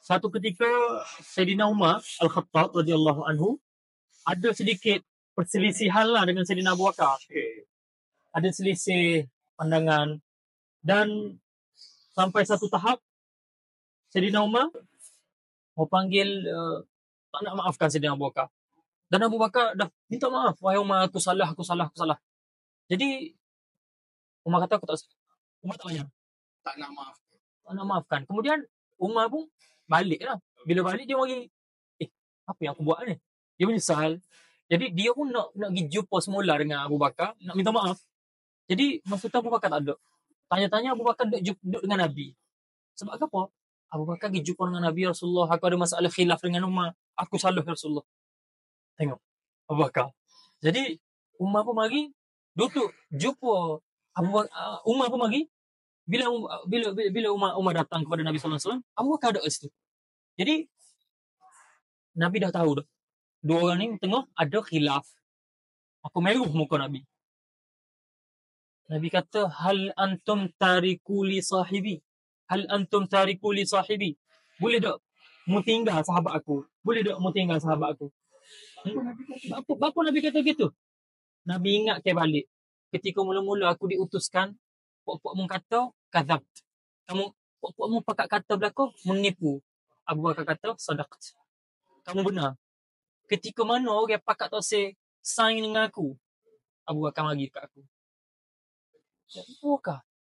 Satu ketika Sayyidina Umar Al-Khattab radhiyallahu anhu ada sedikit perselisihan lah dengan Sayyidina Abu Bakar. Ada selisih pandangan dan sampai satu tahap Sayyidina Umar mau panggil tak nak maafkan Sayyidina Abu Bakar. Dan Abu Bakar dah minta maaf. Wahai Umar, aku salah. Jadi Umar kata aku tak salah. Umar tak banyak. Tak nak maafkan. Kemudian Umar pun balik lah. Bila balik dia bagi, apa yang aku buat ni? Dia menyesal. Jadi dia pun nak pergi jumpa semula dengan Abu Bakar, nak minta maaf. Jadi masa tu Abu Bakar tak ada. Tanya-tanya Abu Bakar duduk dengan Nabi. Sebab apa? Abu Bakar pergi jumpa dengan Nabi Rasulullah. Aku ada masalah khilaf dengan Umar. Aku salah Rasulullah. Tengok Abu Bakar. Jadi Umar pun mari duduk jumpa Umar pun mari. Bila Umar datang kepada Nabi sallallahu alaihi wasallam, Abu Bakar ada kat situ. Jadi Nabi dah tahu dah. Dua orang ni tengah ada khilaf. Aku meruh muka Nabi. Nabi kata, hal antum tariku li sahibi? Hal antum tariku li sahibi? Boleh tak mu tinggal sahabat aku? Boleh tak mu tinggal sahabat aku? Apa Nabi kata gitu? Nabi ingat ke balik. Ketika mula-mula aku diutuskan, puak-puak mu kata, kadzab. Puak-puak mu pakat kata belakang, menipu. Abu Bakar kata, sadaqat. Kamu benar. Ketika mana orang pakat tak say sign dengan aku, Abu Bakar mari kat aku. Abu Bakar.